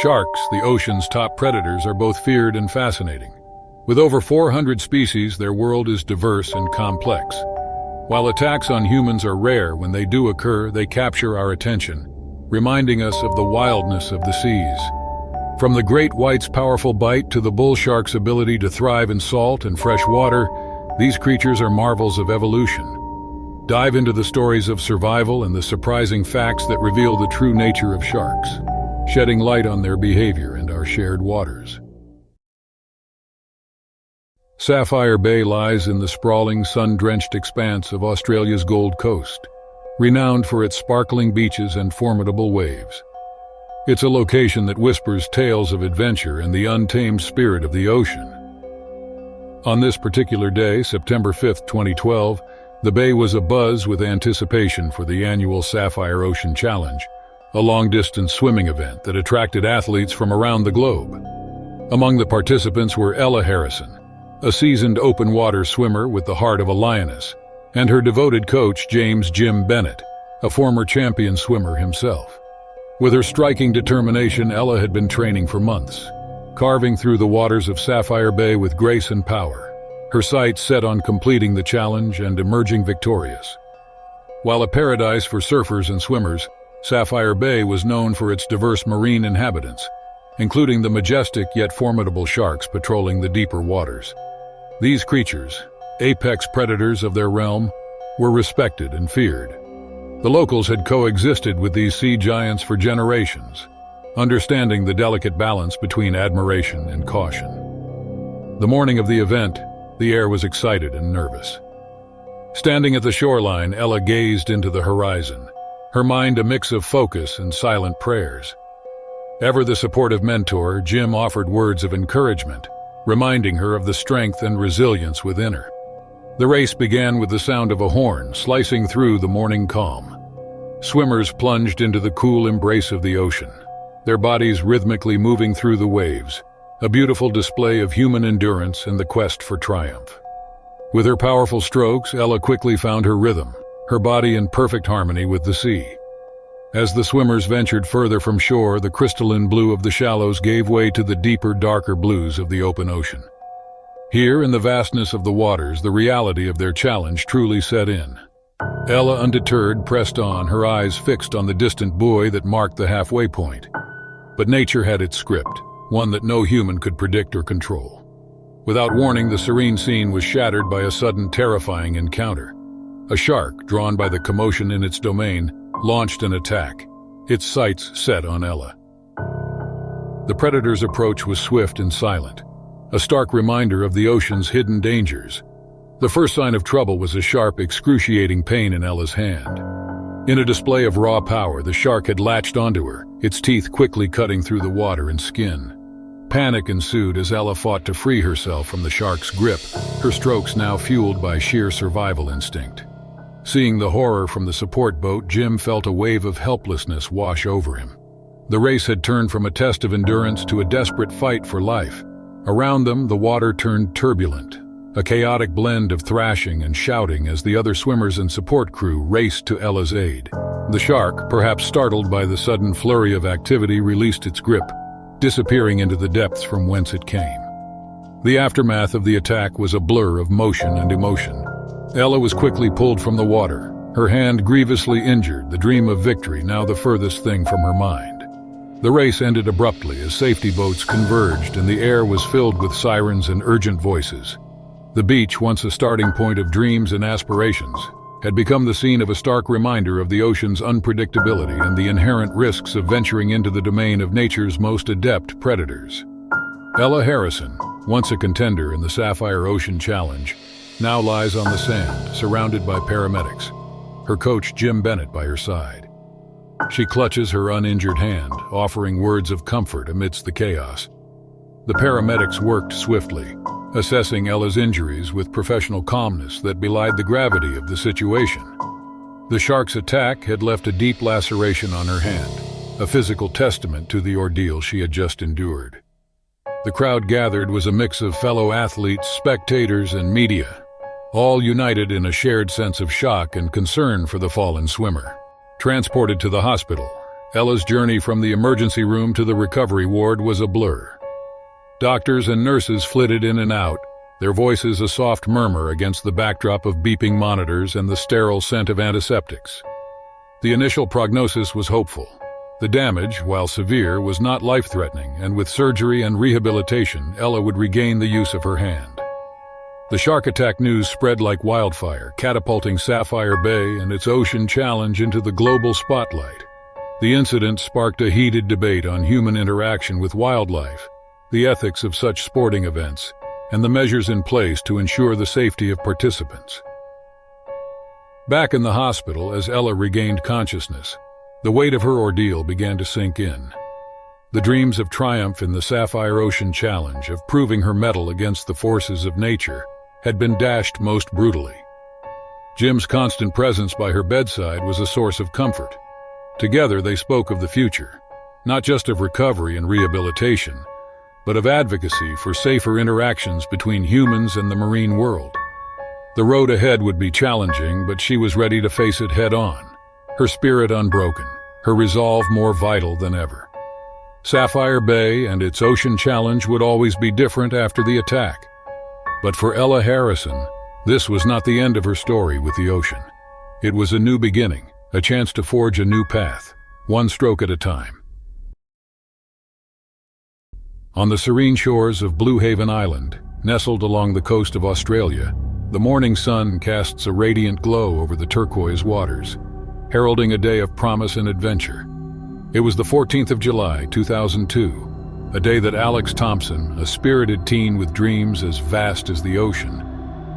Sharks, the ocean's top predators, are both feared and fascinating. With over 400 species, their world is diverse and complex. While attacks on humans are rare, when they do occur, they capture our attention, reminding us of the wildness of the seas. From the great white's powerful bite to the bull shark's ability to thrive in salt and fresh water, these creatures are marvels of evolution. Dive into the stories of survival and the surprising facts that reveal the true nature of sharks, shedding light on their behavior and our shared waters. Sapphire Bay lies in the sprawling, sun-drenched expanse of Australia's Gold Coast, renowned for its sparkling beaches and formidable waves. It's a location that whispers tales of adventure and the untamed spirit of the ocean. On this particular day, September 5, 2012, the bay was abuzz with anticipation for the annual Sapphire Ocean Challenge, a long-distance swimming event that attracted athletes from around the globe. Among the participants were Ella Harrison, a seasoned open-water swimmer with the heart of a lioness, and her devoted coach, James "Jim" Bennett, a former champion swimmer himself. With her striking determination, Ella had been training for months, carving through the waters of Sapphire Bay with grace and power, her sights set on completing the challenge and emerging victorious. While a paradise for surfers and swimmers, Sapphire Bay was known for its diverse marine inhabitants, including the majestic yet formidable sharks patrolling the deeper waters. These creatures, apex predators of their realm, were respected and feared. The locals had coexisted with these sea giants for generations, understanding the delicate balance between admiration and caution. The morning of the event, the air was excited and nervous. Standing at the shoreline, Ella gazed into the horizon, her mind a mix of focus and silent prayers. Ever the supportive mentor, Jim offered words of encouragement, reminding her of the strength and resilience within her. The race began with the sound of a horn slicing through the morning calm. Swimmers plunged into the cool embrace of the ocean, their bodies rhythmically moving through the waves, a beautiful display of human endurance and the quest for triumph. With her powerful strokes, Ella quickly found her rhythm, her body in perfect harmony with the sea. As the swimmers ventured further from shore, the crystalline blue of the shallows gave way to the deeper, darker blues of the open ocean. Here, in the vastness of the waters, the reality of their challenge truly set in. Ella, undeterred, pressed on, her eyes fixed on the distant buoy that marked the halfway point. But nature had its script, one that no human could predict or control. Without warning, the serene scene was shattered by a sudden, terrifying encounter. A shark, drawn by the commotion in its domain, launched an attack, its sights set on Ella. The predator's approach was swift and silent, a stark reminder of the ocean's hidden dangers. The first sign of trouble was a sharp, excruciating pain in Ella's hand. In a display of raw power, the shark had latched onto her, its teeth quickly cutting through the water and skin. Panic ensued as Ella fought to free herself from the shark's grip, her strokes now fueled by sheer survival instinct. Seeing the horror from the support boat, Jim felt a wave of helplessness wash over him. The race had turned from a test of endurance to a desperate fight for life. Around them, the water turned turbulent, a chaotic blend of thrashing and shouting as the other swimmers and support crew raced to Ella's aid. The shark, perhaps startled by the sudden flurry of activity, released its grip, disappearing into the depths from whence it came. The aftermath of the attack was a blur of motion and emotion. Ella was quickly pulled from the water, her hand grievously injured, the dream of victory now the furthest thing from her mind. The race ended abruptly as safety boats converged and the air was filled with sirens and urgent voices. The beach, once a starting point of dreams and aspirations, had become the scene of a stark reminder of the ocean's unpredictability and the inherent risks of venturing into the domain of nature's most adept predators. Ella Harrison, once a contender in the Sapphire Ocean Challenge, now lies on the sand, surrounded by paramedics, her coach Jim Bennett by her side. She clutches her uninjured hand, offering words of comfort amidst the chaos. The paramedics worked swiftly, assessing Ella's injuries with professional calmness that belied the gravity of the situation. The shark's attack had left a deep laceration on her hand, a physical testament to the ordeal she had just endured. The crowd gathered was a mix of fellow athletes, spectators, and media, all united in a shared sense of shock and concern for the fallen swimmer. Transported to the hospital, Ella's journey from the emergency room to the recovery ward was a blur. Doctors and nurses flitted in and out, their voices a soft murmur against the backdrop of beeping monitors and the sterile scent of antiseptics. The initial prognosis was hopeful. The damage, while severe, was not life-threatening, and with surgery and rehabilitation, Ella would regain the use of her hand. The shark attack news spread like wildfire, catapulting Sapphire Bay and its ocean challenge into the global spotlight. The incident sparked a heated debate on human interaction with wildlife, the ethics of such sporting events, and the measures in place to ensure the safety of participants. Back in the hospital, as Ella regained consciousness, the weight of her ordeal began to sink in. The dreams of triumph in the Sapphire Ocean Challenge, of proving her mettle against the forces of nature, had been dashed most brutally. Jim's constant presence by her bedside was a source of comfort. Together they spoke of the future, not just of recovery and rehabilitation, but of advocacy for safer interactions between humans and the marine world. The road ahead would be challenging, but she was ready to face it head-on, her spirit unbroken, her resolve more vital than ever. Sapphire Bay and its ocean challenge would always be different after the attack. But for Ella Harrison, this was not the end of her story with the ocean. It was a new beginning, a chance to forge a new path, one stroke at a time. On the serene shores of Blue Haven Island, nestled along the coast of Australia, the morning sun casts a radiant glow over the turquoise waters, heralding a day of promise and adventure. It was the 14th of July, 2002, a day that Alex Thompson, a spirited teen with dreams as vast as the ocean,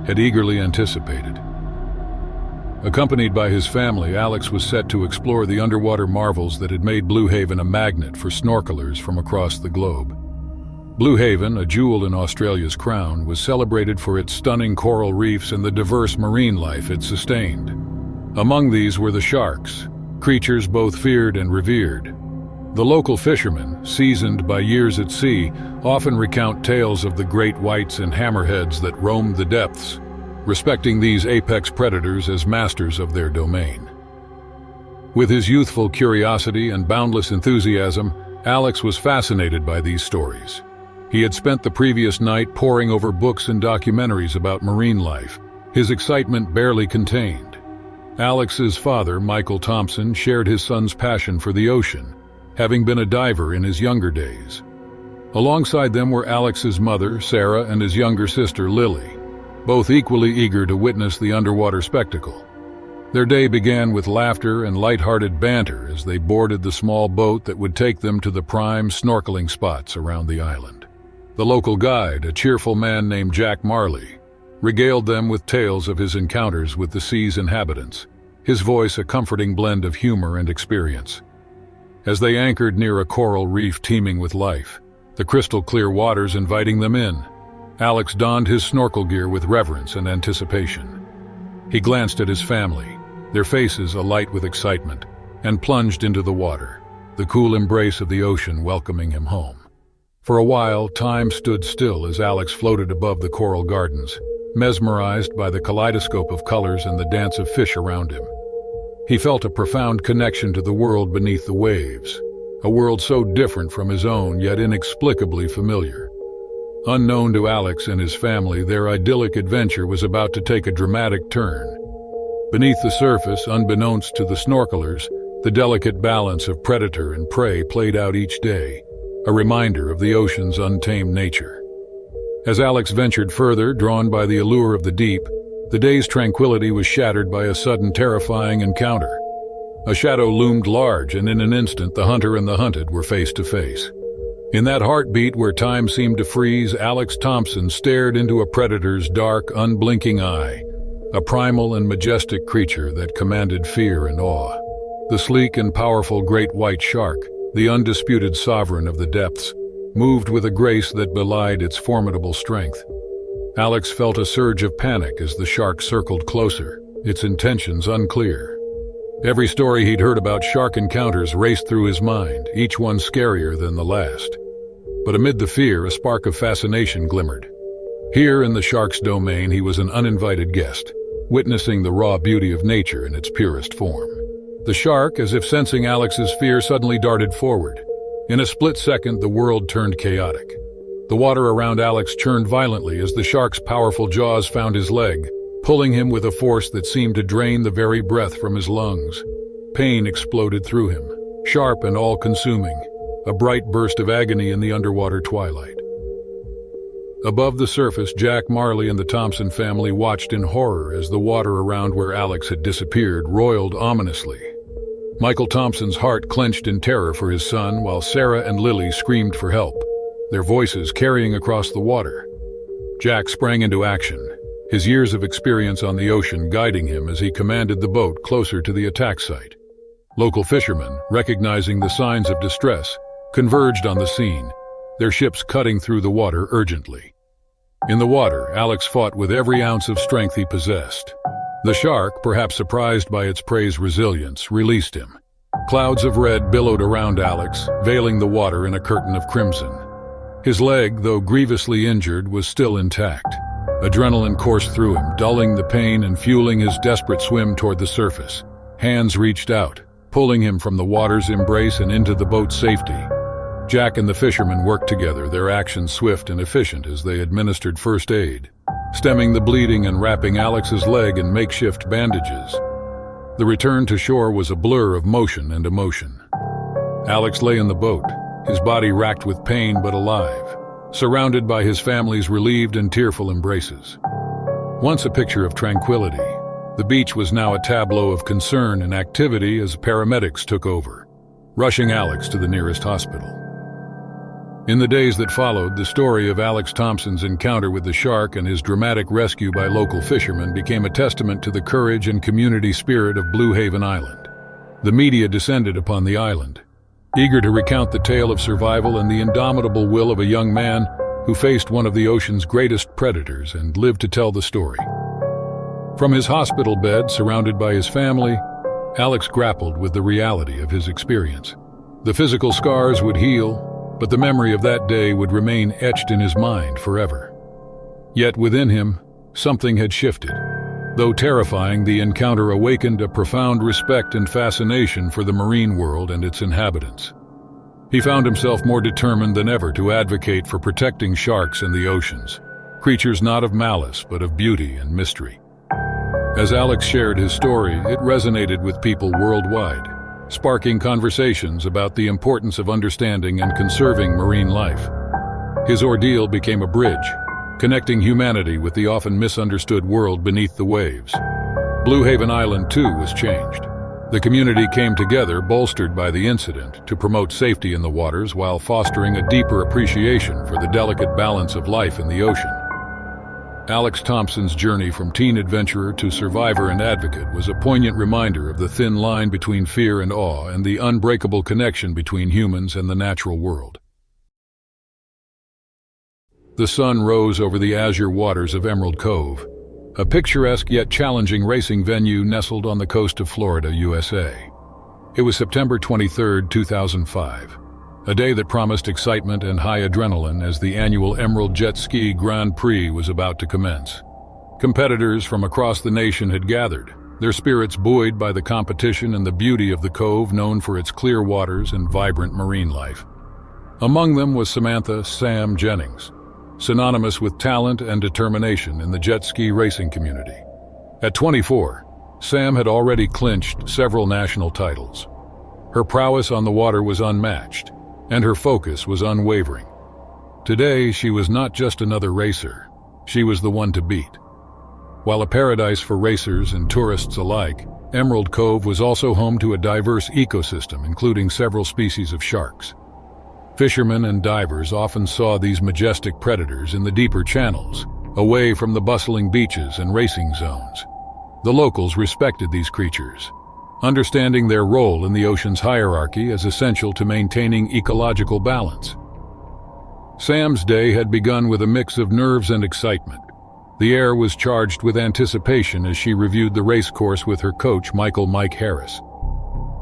had eagerly anticipated. Accompanied by his family, Alex was set to explore the underwater marvels that had made Blue Haven a magnet for snorkelers from across the globe. Blue Haven, a jewel in Australia's crown, was celebrated for its stunning coral reefs and the diverse marine life it sustained. Among these were the sharks, creatures both feared and revered. The local fishermen, seasoned by years at sea, often recount tales of the great whites and hammerheads that roamed the depths, respecting these apex predators as masters of their domain. With his youthful curiosity and boundless enthusiasm, Alex was fascinated by these stories. He had spent the previous night poring over books and documentaries about marine life, his excitement barely contained. Alex's father, Michael Thompson, shared his son's passion for the ocean, having been a diver in his younger days. Alongside them were Alex's mother, Sarah, and his younger sister, Lily, both equally eager to witness the underwater spectacle. Their day began with laughter and light-hearted banter as they boarded the small boat that would take them to the prime snorkeling spots around the island. The local guide, a cheerful man named Jack Marley, regaled them with tales of his encounters with the sea's inhabitants, his voice a comforting blend of humor and experience. As they anchored near a coral reef teeming with life, the crystal-clear waters inviting them in, Alex donned his snorkel gear with reverence and anticipation. He glanced at his family, their faces alight with excitement, and plunged into the water, the cool embrace of the ocean welcoming him home. For a while, time stood still as Alex floated above the coral gardens, mesmerized by the kaleidoscope of colors and the dance of fish around him. He felt a profound connection to the world beneath the waves, a world so different from his own yet inexplicably familiar. Unknown to Alex and his family, their idyllic adventure was about to take a dramatic turn. Beneath the surface, unbeknownst to the snorkelers, the delicate balance of predator and prey played out each day, a reminder of the ocean's untamed nature. As Alex ventured further, drawn by the allure of the deep, the day's tranquility was shattered by a sudden terrifying encounter. A shadow loomed large, and in an instant the hunter and the hunted were face to face. In that heartbeat where time seemed to freeze, Alex Thompson stared into a predator's dark, unblinking eye, a primal and majestic creature that commanded fear and awe. The sleek and powerful great white shark, the undisputed sovereign of the depths, moved with a grace that belied its formidable strength. Alex felt a surge of panic as the shark circled closer, its intentions unclear. Every story he'd heard about shark encounters raced through his mind, each one scarier than the last. But amid the fear, a spark of fascination glimmered. Here in the shark's domain, he was an uninvited guest, witnessing the raw beauty of nature in its purest form. The shark, as if sensing Alex's fear, suddenly darted forward. In a split second, the world turned chaotic. The water around Alex churned violently as the shark's powerful jaws found his leg, pulling him with a force that seemed to drain the very breath from his lungs. Pain exploded through him, sharp and all-consuming, a bright burst of agony in the underwater twilight. Above the surface, Jack Marley and the Thompson family watched in horror as the water around where Alex had disappeared roiled ominously. Michael Thompson's heart clenched in terror for his son, while Sarah and Lily screamed for help, their voices carrying across the water. Jack sprang into action, his years of experience on the ocean guiding him as he commanded the boat closer to the attack site. Local fishermen, recognizing the signs of distress, converged on the scene, their ships cutting through the water urgently. In the water, Alex fought with every ounce of strength he possessed. The shark, perhaps surprised by its prey's resilience, released him. Clouds of red billowed around Alex, veiling the water in a curtain of crimson. His leg, though grievously injured, was still intact. Adrenaline coursed through him, dulling the pain and fueling his desperate swim toward the surface. Hands reached out, pulling him from the water's embrace and into the boat's safety. Jack and the fishermen worked together, their actions swift and efficient as they administered first aid, stemming the bleeding and wrapping Alex's leg in makeshift bandages. The return to shore was a blur of motion and emotion. Alex lay in the boat, his body racked with pain but alive, surrounded by his family's relieved and tearful embraces. Once a picture of tranquility, the beach was now a tableau of concern and activity as paramedics took over, rushing Alex to the nearest hospital. In the days that followed, the story of Alex Thompson's encounter with the shark and his dramatic rescue by local fishermen became a testament to the courage and community spirit of Blue Haven Island. The media descended upon the island, eager to recount the tale of survival and the indomitable will of a young man who faced one of the ocean's greatest predators and lived to tell the story. From his hospital bed, surrounded by his family, Alex grappled with the reality of his experience. The physical scars would heal, but the memory of that day would remain etched in his mind forever. Yet within him, something had shifted. Though terrifying, the encounter awakened a profound respect and fascination for the marine world and its inhabitants. He found himself more determined than ever to advocate for protecting sharks and the oceans, creatures not of malice but of beauty and mystery. As Alex shared his story, it resonated with people worldwide, sparking conversations about the importance of understanding and conserving marine life. His ordeal became a bridge, connecting humanity with the often misunderstood world beneath the waves. Blue Haven Island, too, was changed. The community came together, bolstered by the incident, to promote safety in the waters while fostering a deeper appreciation for the delicate balance of life in the ocean. Alex Thompson's journey from teen adventurer to survivor and advocate was a poignant reminder of the thin line between fear and awe and the unbreakable connection between humans and the natural world. The sun rose over the azure waters of Emerald Cove, a picturesque yet challenging racing venue nestled on the coast of Florida, USA. It was September 23, 2005. A day that promised excitement and high adrenaline as the annual Emerald Jet Ski Grand Prix was about to commence. Competitors from across the nation had gathered, their spirits buoyed by the competition and the beauty of the cove known for its clear waters and vibrant marine life. Among them was Samantha "Sam" Jennings, synonymous with talent and determination in the jet ski racing community. At 24, Sam had already clinched several national titles. Her prowess on the water was unmatched, and her focus was unwavering. Today, she was not just another racer, she was the one to beat. While a paradise for racers and tourists alike, Emerald Cove was also home to a diverse ecosystem, including several species of sharks. Fishermen and divers often saw these majestic predators in the deeper channels, away from the bustling beaches and racing zones. The locals respected these creatures, understanding their role in the ocean's hierarchy as essential to maintaining ecological balance. Sam's day had begun with a mix of nerves and excitement. The air was charged with anticipation as she reviewed the race course with her coach, Mike Harris.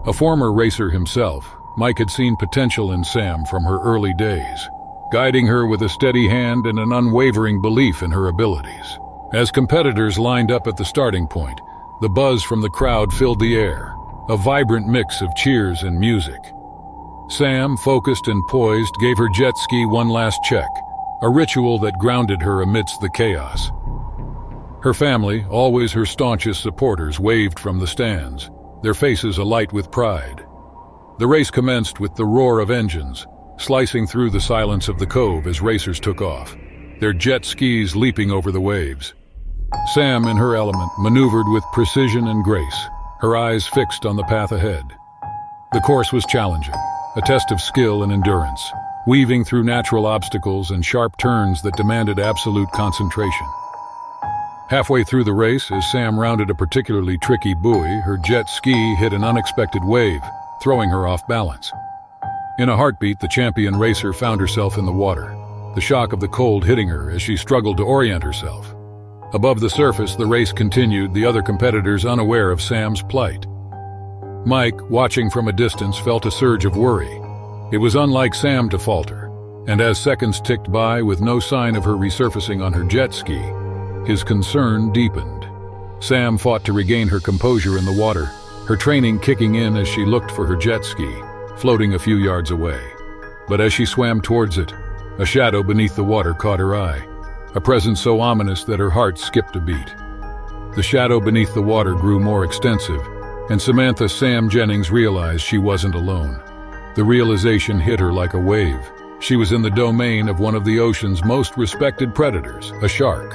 A former racer himself, Mike had seen potential in Sam from her early days, guiding her with a steady hand and an unwavering belief in her abilities. As competitors lined up at the starting point, the buzz from the crowd filled the air, a vibrant mix of cheers and music. Sam, focused and poised, gave her jet ski one last check, a ritual that grounded her amidst the chaos. Her family, always her staunchest supporters, waved from the stands, their faces alight with pride. The race commenced with the roar of engines, slicing through the silence of the cove as racers took off, their jet skis leaping over the waves. Sam, in her element, maneuvered with precision and grace, her eyes fixed on the path ahead. The course was challenging, a test of skill and endurance, weaving through natural obstacles and sharp turns that demanded absolute concentration. Halfway through the race, as Sam rounded a particularly tricky buoy, her jet ski hit an unexpected wave, throwing her off balance. In a heartbeat, the champion racer found herself in the water, the shock of the cold hitting her as she struggled to orient herself. Above the surface, the race continued, the other competitors unaware of Sam's plight. Mike, watching from a distance, felt a surge of worry. It was unlike Sam to falter, and as seconds ticked by with no sign of her resurfacing on her jet ski, his concern deepened. Sam fought to regain her composure in the water, her training kicking in as she looked for her jet ski, floating a few yards away. But as she swam towards it, a shadow beneath the water caught her eye, a presence so ominous that her heart skipped a beat. The shadow beneath the water grew more extensive, and Samantha Sam Jennings realized she wasn't alone. The realization hit her like a wave. She was in the domain of one of the ocean's most respected predators, a shark.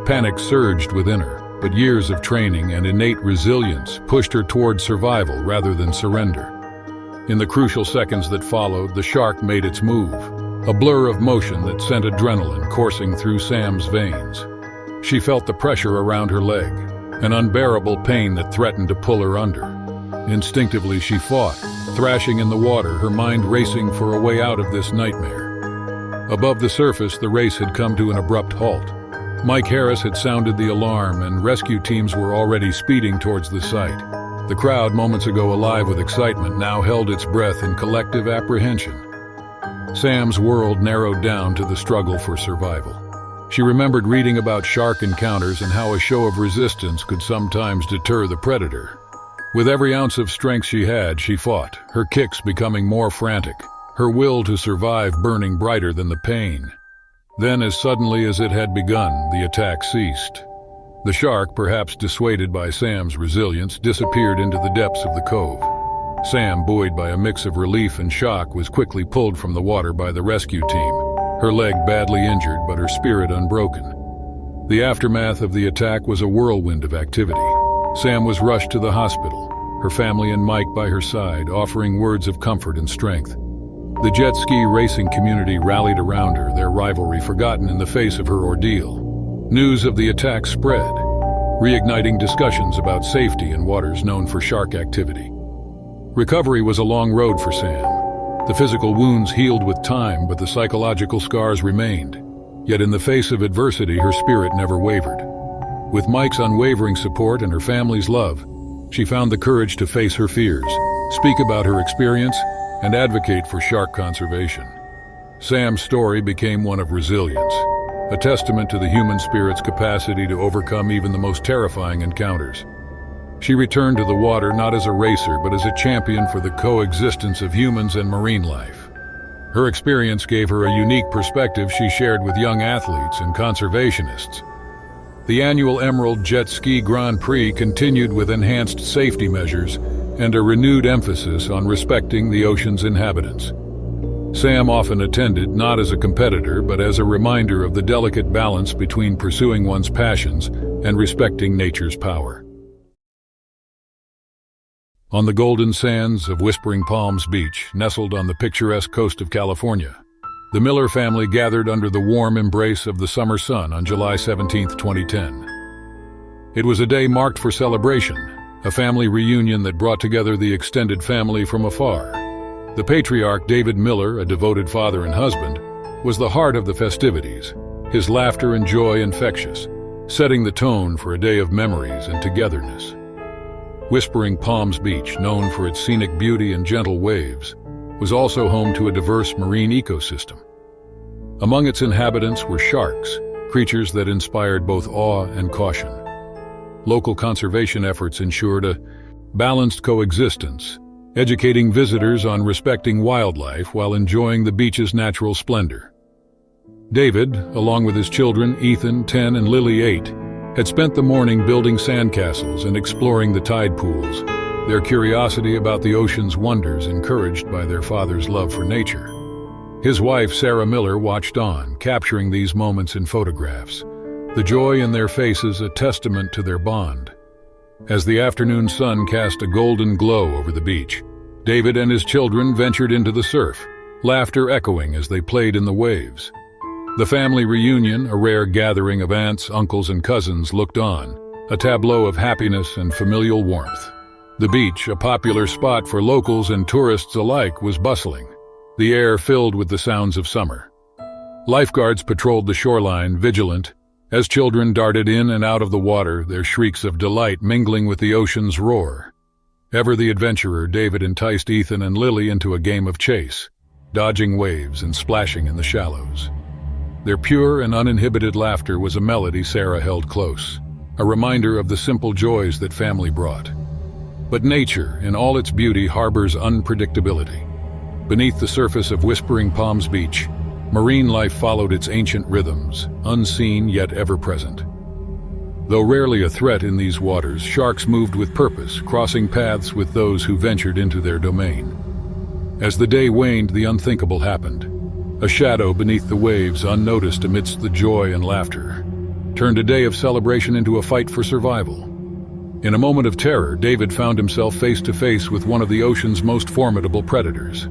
Panic surged within her, but years of training and innate resilience pushed her toward survival rather than surrender. In the crucial seconds that followed, the shark made its move, a blur of motion that sent adrenaline coursing through Sam's veins. She felt the pressure around her leg, an unbearable pain that threatened to pull her under. Instinctively, she fought, thrashing in the water, her mind racing for a way out of this nightmare. Above the surface, the race had come to an abrupt halt. Mike Harris had sounded the alarm, and rescue teams were already speeding towards the site. The crowd, moments ago alive with excitement, now held its breath in collective apprehension. Sam's world narrowed down to the struggle for survival. She remembered reading about shark encounters and how a show of resistance could sometimes deter the predator. With every ounce of strength she had, she fought, her kicks becoming more frantic, her will to survive burning brighter than the pain. Then, as suddenly as it had begun, the attack ceased. The shark, perhaps dissuaded by Sam's resilience, disappeared into the depths of the cove. Sam, buoyed by a mix of relief and shock, was quickly pulled from the water by the rescue team, her leg badly injured but her spirit unbroken. The aftermath of the attack was a whirlwind of activity. Sam was rushed to the hospital, her family and Mike by her side, offering words of comfort and strength. The jet ski racing community rallied around her, their rivalry forgotten in the face of her ordeal. News of the attack spread, reigniting discussions about safety in waters known for shark activity. Recovery was a long road for Sam. The physical wounds healed with time, but the psychological scars remained. Yet in the face of adversity, her spirit never wavered. With Mike's unwavering support and her family's love, she found the courage to face her fears, speak about her experience, and advocate for shark conservation. Sam's story became one of resilience, a testament to the human spirit's capacity to overcome even the most terrifying encounters. She returned to the water not as a racer, but as a champion for the coexistence of humans and marine life. Her experience gave her a unique perspective she shared with young athletes and conservationists. The annual Emerald Jet Ski Grand Prix continued with enhanced safety measures and a renewed emphasis on respecting the ocean's inhabitants. Sam often attended not as a competitor, but as a reminder of the delicate balance between pursuing one's passions and respecting nature's power. On the golden sands of Whispering Palms Beach, nestled on the picturesque coast of California, the Miller family gathered under the warm embrace of the summer sun on July 17, 2010. It was a day marked for celebration, a family reunion that brought together the extended family from afar. The patriarch, David Miller, a devoted father and husband, was the heart of the festivities, his laughter and joy infectious, setting the tone for a day of memories and togetherness. Whispering Palms Beach, known for its scenic beauty and gentle waves, was also home to a diverse marine ecosystem. Among its inhabitants were sharks, creatures that inspired both awe and caution. Local conservation efforts ensured a balanced coexistence, educating visitors on respecting wildlife while enjoying the beach's natural splendor. David, along with his children Ethan, 10, and Lily, 8, had spent the morning building sandcastles and exploring the tide pools, their curiosity about the ocean's wonders encouraged by their father's love for nature. His wife, Sarah Miller, watched on, capturing these moments in photographs, the joy in their faces a testament to their bond. As the afternoon sun cast a golden glow over the beach, David and his children ventured into the surf, laughter echoing as they played in the waves. The family reunion, a rare gathering of aunts, uncles, and cousins, looked on, a tableau of happiness and familial warmth. The beach, a popular spot for locals and tourists alike, was bustling, the air filled with the sounds of summer. Lifeguards patrolled the shoreline, vigilant, as children darted in and out of the water, their shrieks of delight mingling with the ocean's roar. Ever the adventurer, David enticed Ethan and Lily into a game of chase, dodging waves and splashing in the shallows. Their pure and uninhibited laughter was a melody Sarah held close, a reminder of the simple joys that family brought. But nature, in all its beauty, harbors unpredictability. Beneath the surface of Whispering Palms Beach, marine life followed its ancient rhythms, unseen yet ever-present. Though rarely a threat in these waters, sharks moved with purpose, crossing paths with those who ventured into their domain. As the day waned, the unthinkable happened. A shadow beneath the waves, unnoticed amidst the joy and laughter, turned a day of celebration into a fight for survival. In a moment of terror, David found himself face to face with one of the ocean's most formidable predators.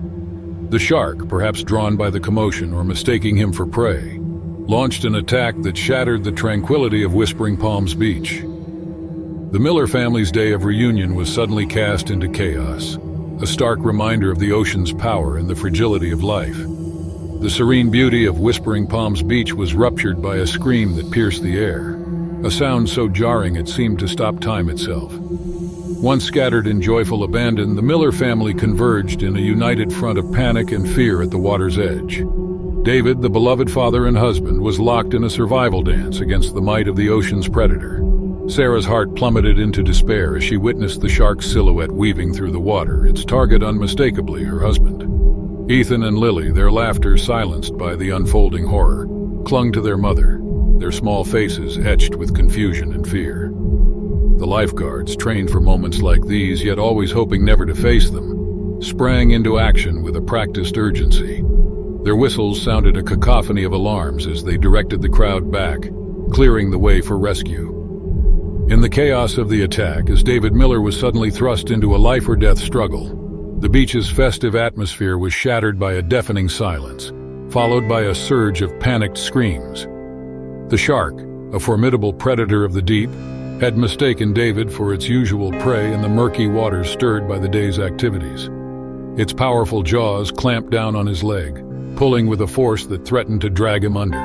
The shark, perhaps drawn by the commotion or mistaking him for prey, launched an attack that shattered the tranquility of Whispering Palms Beach. The Miller family's day of reunion was suddenly cast into chaos, a stark reminder of the ocean's power and the fragility of life. The serene beauty of Whispering Palms Beach was ruptured by a scream that pierced the air, a sound so jarring it seemed to stop time itself. Once scattered in joyful abandon, the Miller family converged in a united front of panic and fear at the water's edge. David, the beloved father and husband, was locked in a survival dance against the might of the ocean's predator. Sarah's heart plummeted into despair as she witnessed the shark's silhouette weaving through the water, its target unmistakably her husband. Ethan and Lily, their laughter silenced by the unfolding horror, clung to their mother, their small faces etched with confusion and fear. The lifeguards, trained for moments like these, yet always hoping never to face them, sprang into action with a practiced urgency. Their whistles sounded a cacophony of alarms as they directed the crowd back, clearing the way for rescue. In the chaos of the attack, as David Miller was suddenly thrust into a life-or-death struggle, the beach's festive atmosphere was shattered by a deafening silence, followed by a surge of panicked screams. The shark, a formidable predator of the deep, had mistaken David for its usual prey in the murky waters stirred by the day's activities. Its powerful jaws clamped down on his leg, pulling with a force that threatened to drag him under.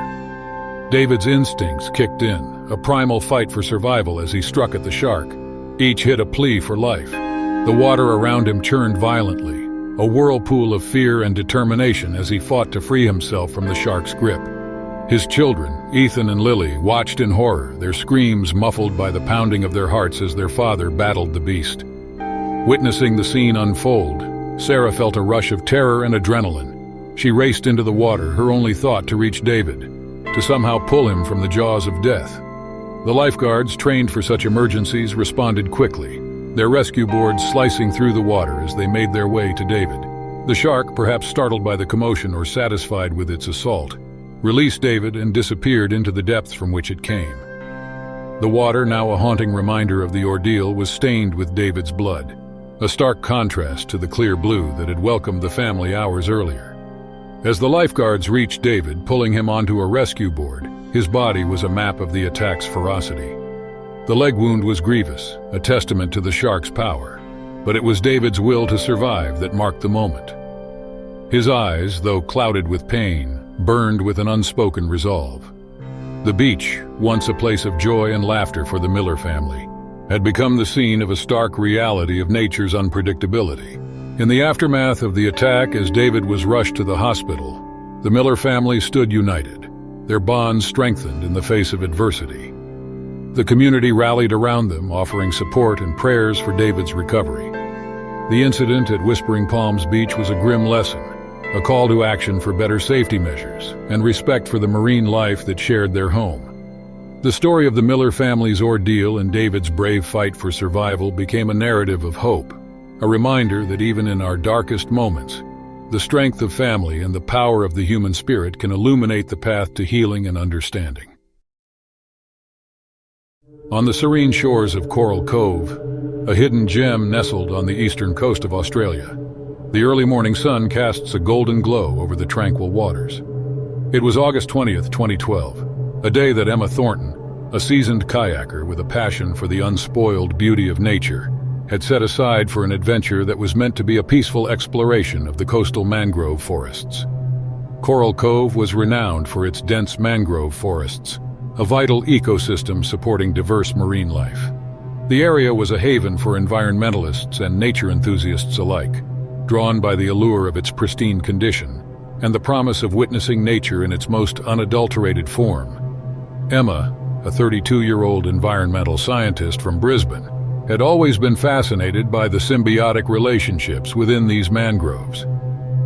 David's instincts kicked in, a primal fight for survival as he struck at the shark, each hit a plea for life. The water around him churned violently, a whirlpool of fear and determination as he fought to free himself from the shark's grip. His children, Ethan and Lily, watched in horror, their screams muffled by the pounding of their hearts as their father battled the beast. Witnessing the scene unfold, Sarah felt a rush of terror and adrenaline. She raced into the water, her only thought to reach David, to somehow pull him from the jaws of death. The lifeguards, trained for such emergencies, responded quickly, their rescue boards slicing through the water as they made their way to David. The shark, perhaps startled by the commotion or satisfied with its assault, released David and disappeared into the depths from which it came. The water, now a haunting reminder of the ordeal, was stained with David's blood, a stark contrast to the clear blue that had welcomed the family hours earlier. As the lifeguards reached David, pulling him onto a rescue board, his body was a map of the attack's ferocity. The leg wound was grievous, a testament to the shark's power, but it was David's will to survive that marked the moment. His eyes, though clouded with pain, burned with an unspoken resolve. The beach, once a place of joy and laughter for the Miller family, had become the scene of a stark reality of nature's unpredictability. In the aftermath of the attack, as David was rushed to the hospital, the Miller family stood united, their bonds strengthened in the face of adversity. The community rallied around them, offering support and prayers for David's recovery. The incident at Whispering Palms Beach was a grim lesson, a call to action for better safety measures and respect for the marine life that shared their home. The story of the Miller family's ordeal and David's brave fight for survival became a narrative of hope, a reminder that even in our darkest moments, the strength of family and the power of the human spirit can illuminate the path to healing and understanding. On the serene shores of Coral Cove, a hidden gem nestled on the eastern coast of Australia, the early morning sun casts a golden glow over the tranquil waters. It was August 20th, 2012, a day that Emma Thornton, a seasoned kayaker with a passion for the unspoiled beauty of nature, had set aside for an adventure that was meant to be a peaceful exploration of the coastal mangrove forests. Coral Cove was renowned for its dense mangrove forests, a vital ecosystem supporting diverse marine life. The area was a haven for environmentalists and nature enthusiasts alike, drawn by the allure of its pristine condition and the promise of witnessing nature in its most unadulterated form. Emma, a 32-year-old environmental scientist from Brisbane, had always been fascinated by the symbiotic relationships within these mangroves.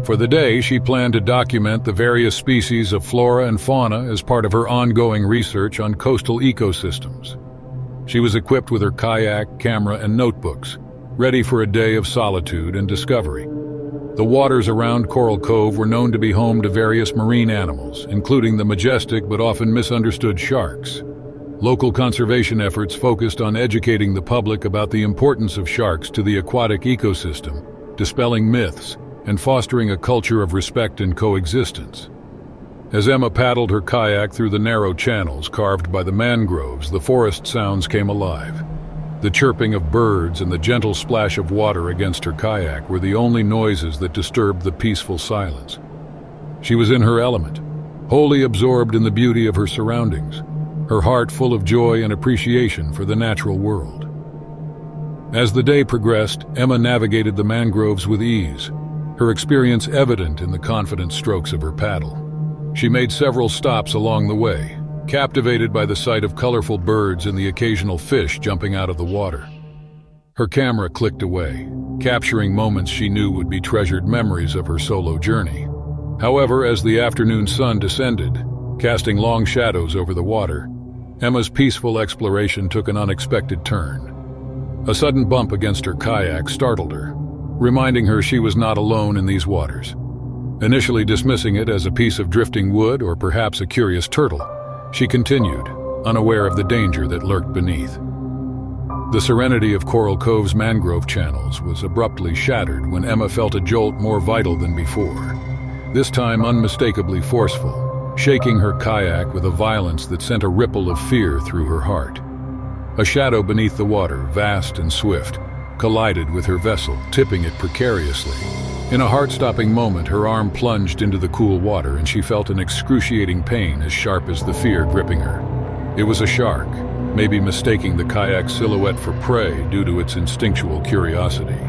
For the day, she planned to document the various species of flora and fauna as part of her ongoing research on coastal ecosystems. She was equipped with her kayak, camera, and notebooks, ready for a day of solitude and discovery. The waters around Coral Cove were known to be home to various marine animals, including the majestic but often misunderstood sharks. Local conservation efforts focused on educating the public about the importance of sharks to the aquatic ecosystem, dispelling myths, and fostering a culture of respect and coexistence. As Emma paddled her kayak through the narrow channels carved by the mangroves, the forest sounds came alive. The chirping of birds and the gentle splash of water against her kayak were the only noises that disturbed the peaceful silence. She was in her element, wholly absorbed in the beauty of her surroundings, her heart full of joy and appreciation for the natural world. As the day progressed, Emma navigated the mangroves with ease, her experience evident in the confident strokes of her paddle. She made several stops along the way, captivated by the sight of colorful birds and the occasional fish jumping out of the water. Her camera clicked away, capturing moments she knew would be treasured memories of her solo journey. However, as the afternoon sun descended, casting long shadows over the water, Emma's peaceful exploration took an unexpected turn. A sudden bump against her kayak startled her, reminding her she was not alone in these waters. Initially dismissing it as a piece of drifting wood or perhaps a curious turtle, she continued, unaware of the danger that lurked beneath. The serenity of Coral Cove's mangrove channels was abruptly shattered when Emma felt a jolt more vital than before, this time unmistakably forceful, shaking her kayak with a violence that sent a ripple of fear through her heart. A shadow beneath the water, vast and swift, collided with her vessel, tipping it precariously. In a heart-stopping moment, her arm plunged into the cool water and she felt an excruciating pain as sharp as the fear gripping her. It was a shark, maybe mistaking the kayak's silhouette for prey due to its instinctual curiosity.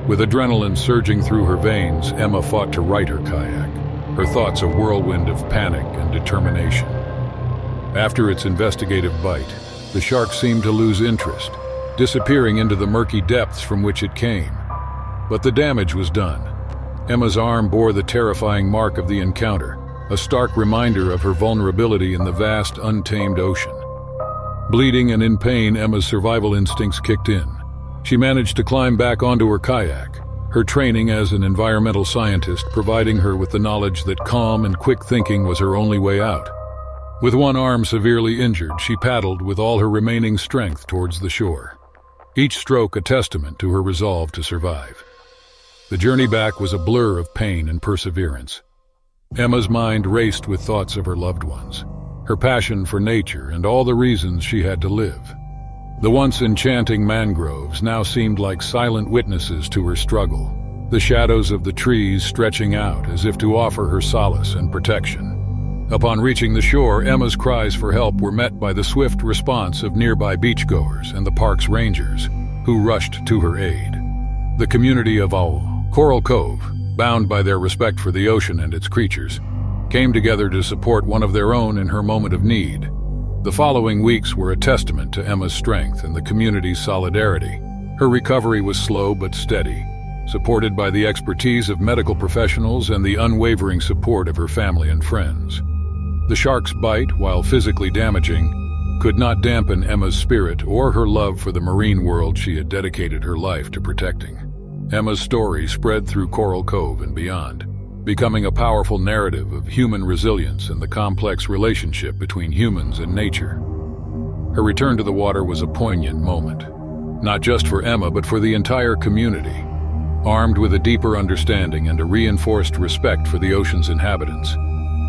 With adrenaline surging through her veins, Emma fought to right her kayak, her thoughts a whirlwind of panic and determination. After its investigative bite, the shark seemed to lose interest, disappearing into the murky depths from which it came. But the damage was done. Emma's arm bore the terrifying mark of the encounter, a stark reminder of her vulnerability in the vast, untamed ocean. Bleeding and in pain, Emma's survival instincts kicked in. She managed to climb back onto her kayak, her training as an environmental scientist providing her with the knowledge that calm and quick thinking was her only way out. With one arm severely injured, she paddled with all her remaining strength towards the shore, each stroke a testament to her resolve to survive. The journey back was a blur of pain and perseverance. Emma's mind raced with thoughts of her loved ones, her passion for nature, and all the reasons she had to live. The once enchanting mangroves now seemed like silent witnesses to her struggle, the shadows of the trees stretching out as if to offer her solace and protection. Upon reaching the shore, Emma's cries for help were met by the swift response of nearby beachgoers and the park's rangers, who rushed to her aid. The community of Coral Cove, bound by their respect for the ocean and its creatures, came together to support one of their own in her moment of need. The following weeks were a testament to Emma's strength and the community's solidarity. Her recovery was slow but steady, supported by the expertise of medical professionals and the unwavering support of her family and friends. The shark's bite, while physically damaging, could not dampen Emma's spirit or her love for the marine world she had dedicated her life to protecting. Emma's story spread through Coral Cove and beyond, becoming a powerful narrative of human resilience and the complex relationship between humans and nature. Her return to the water was a poignant moment, not just for Emma but for the entire community. Armed with a deeper understanding and a reinforced respect for the ocean's inhabitants,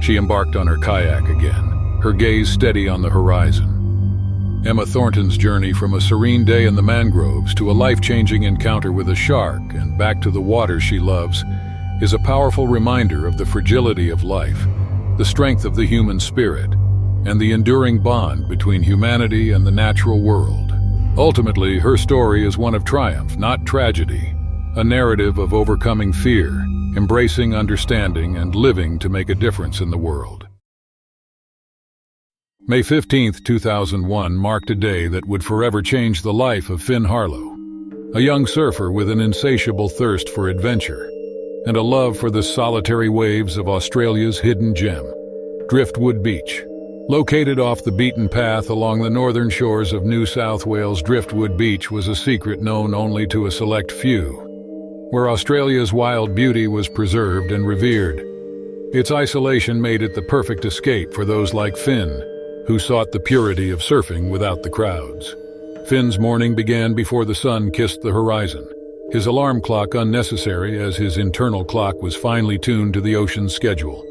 she embarked on her kayak again, her gaze steady on the horizon. Emma Thornton's journey from a serene day in the mangroves to a life-changing encounter with a shark and back to the water she loves is a powerful reminder of the fragility of life, the strength of the human spirit, and the enduring bond between humanity and the natural world. Ultimately, her story is one of triumph, not tragedy, a narrative of overcoming fear, embracing understanding, and living to make a difference in the world. May 15, 2001 marked a day that would forever change the life of Finn Harlow, a young surfer with an insatiable thirst for adventure and a love for the solitary waves of Australia's hidden gem, Driftwood Beach. Located off the beaten path along the northern shores of New South Wales, Driftwood Beach was a secret known only to a select few, where Australia's wild beauty was preserved and revered. Its isolation made it the perfect escape for those like Finn, who sought the purity of surfing without the crowds. Finn's morning began before the sun kissed the horizon, his alarm clock unnecessary as his internal clock was finely tuned to the ocean's schedule.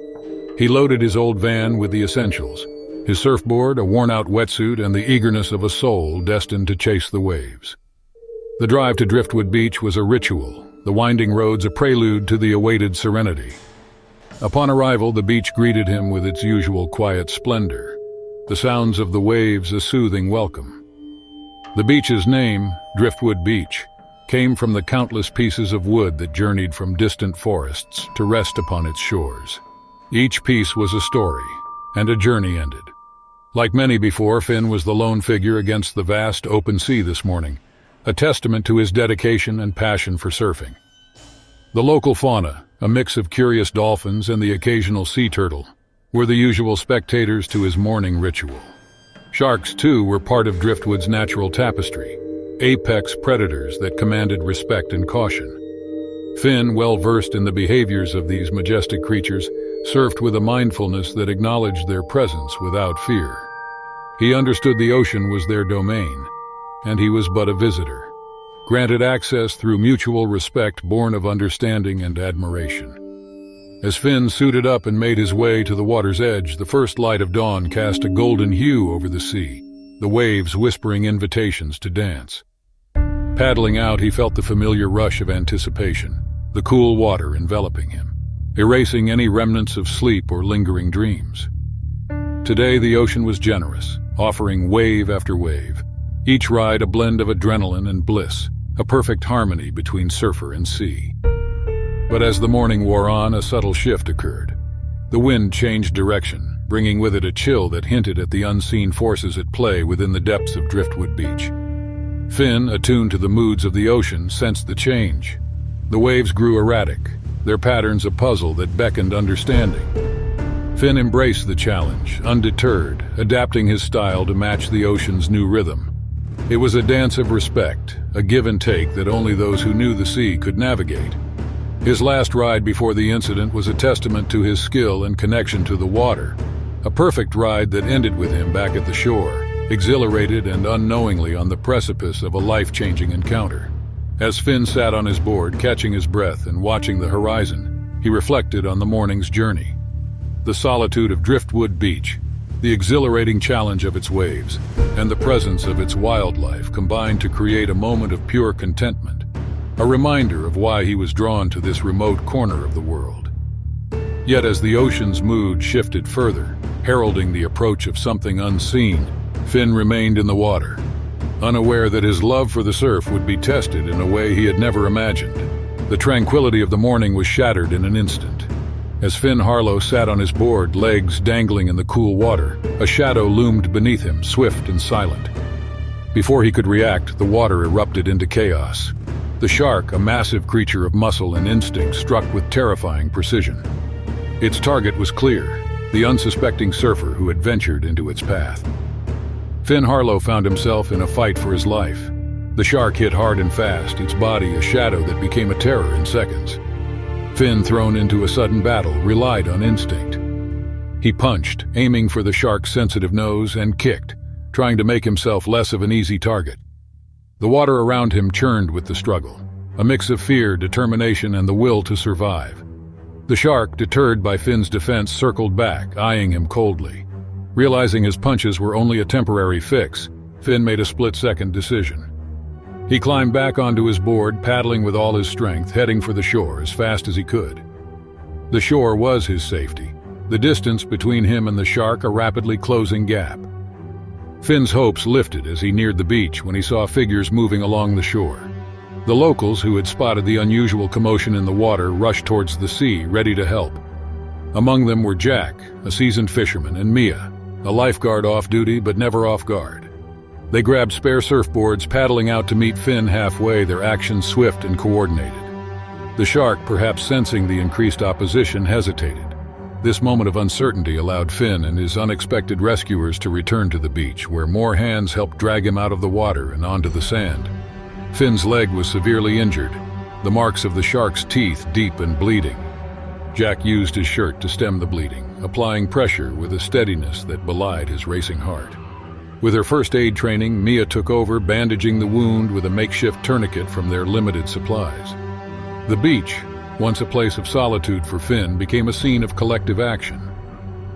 He loaded his old van with the essentials, his surfboard, a worn-out wetsuit, and the eagerness of a soul destined to chase the waves. The drive to Driftwood Beach was a ritual, the winding roads a prelude to the awaited serenity. Upon arrival, the beach greeted him with its usual quiet splendor, the sounds of the waves a soothing welcome. The beach's name, Driftwood Beach, came from the countless pieces of wood that journeyed from distant forests to rest upon its shores. Each piece was a story, and a journey ended. Like many before, Finn was the lone figure against the vast open sea this morning, a testament to his dedication and passion for surfing. The local fauna, a mix of curious dolphins and the occasional sea turtle, were the usual spectators to his morning ritual. Sharks, too, were part of Driftwood's natural tapestry, apex predators that commanded respect and caution. Finn, well versed in the behaviors of these majestic creatures, surfed with a mindfulness that acknowledged their presence without fear. He understood the ocean was their domain, and he was but a visitor, granted access through mutual respect born of understanding and admiration. As Finn suited up and made his way to the water's edge, the first light of dawn cast a golden hue over the sea, the waves whispering invitations to dance. Paddling out, he felt the familiar rush of anticipation, the cool water enveloping him, erasing any remnants of sleep or lingering dreams. Today, the ocean was generous, offering wave after wave, each ride a blend of adrenaline and bliss, a perfect harmony between surfer and sea. But as the morning wore on, a subtle shift occurred. The wind changed direction, bringing with it a chill that hinted at the unseen forces at play within the depths of Driftwood Beach. Finn, attuned to the moods of the ocean, sensed the change. The waves grew erratic, their patterns a puzzle that beckoned understanding. Finn embraced the challenge, undeterred, adapting his style to match the ocean's new rhythm. It was a dance of respect, a give and take that only those who knew the sea could navigate. His last ride before the incident was a testament to his skill and connection to the water, a perfect ride that ended with him back at the shore, exhilarated and unknowingly on the precipice of a life-changing encounter. As Finn sat on his board, catching his breath and watching the horizon, he reflected on the morning's journey. The solitude of Driftwood Beach, the exhilarating challenge of its waves, and the presence of its wildlife combined to create a moment of pure contentment, a reminder of why he was drawn to this remote corner of the world. Yet as the ocean's mood shifted further, heralding the approach of something unseen, Finn remained in the water, unaware that his love for the surf would be tested in a way he had never imagined. The tranquility of the morning was shattered in an instant, As Finn Harlow sat on his board, legs dangling in the cool water, a shadow loomed beneath him, swift and silent. Before he could react, the water erupted into chaos. The shark, a massive creature of muscle and instinct, struck with terrifying precision. Its target was clear, the unsuspecting surfer who had ventured into its path. Finn Harlow found himself in a fight for his life. The shark hit hard and fast, its body a shadow that became a terror in seconds. Finn, thrown into a sudden battle, relied on instinct. He punched, aiming for the shark's sensitive nose, and kicked, trying to make himself less of an easy target. The water around him churned with the struggle, a mix of fear, determination, and the will to survive. The shark, deterred by Finn's defense, circled back, eyeing him coldly. Realizing his punches were only a temporary fix, Finn made a split-second decision. He climbed back onto his board, paddling with all his strength, heading for the shore as fast as he could. The shore was his safety, the distance between him and the shark a rapidly closing gap. Finn's hopes lifted as he neared the beach when he saw figures moving along the shore. The locals, who had spotted the unusual commotion in the water, rushed towards the sea, ready to help. Among them were Jack, a seasoned fisherman, and Mia, a lifeguard off duty but never off guard. They grabbed spare surfboards, paddling out to meet Finn halfway, their actions swift and coordinated. The shark, perhaps sensing the increased opposition, hesitated. This moment of uncertainty allowed Finn and his unexpected rescuers to return to the beach, where more hands helped drag him out of the water and onto the sand. Finn's leg was severely injured, the marks of the shark's teeth deep and bleeding. Jack used his shirt to stem the bleeding, applying pressure with a steadiness that belied his racing heart. With her first aid training, Mia took over, bandaging the wound with a makeshift tourniquet from their limited supplies. The beach, once a place of solitude for Finn, became a scene of collective action.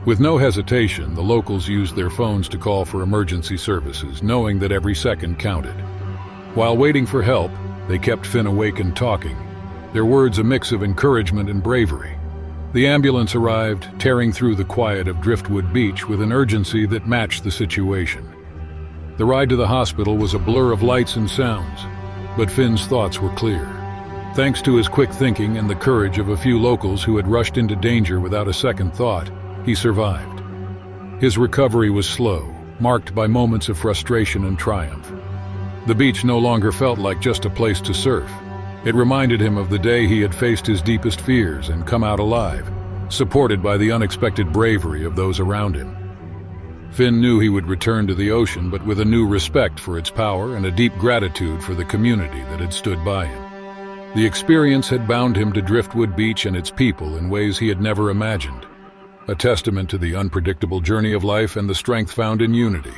With no hesitation, the locals used their phones to call for emergency services, knowing that every second counted. While waiting for help, they kept Finn awake and talking, their words a mix of encouragement and bravery. The ambulance arrived, tearing through the quiet of Driftwood Beach with an urgency that matched the situation. The ride to the hospital was a blur of lights and sounds, but Finn's thoughts were clear. Thanks to his quick thinking and the courage of a few locals who had rushed into danger without a second thought, he survived. His recovery was slow, marked by moments of frustration and triumph. The beach no longer felt like just a place to surf. It reminded him of the day he had faced his deepest fears and come out alive, supported by the unexpected bravery of those around him. Finn knew he would return to the ocean, but with a new respect for its power and a deep gratitude for the community that had stood by him. The experience had bound him to Driftwood Beach and its people in ways he had never imagined, a testament to the unpredictable journey of life and the strength found in unity.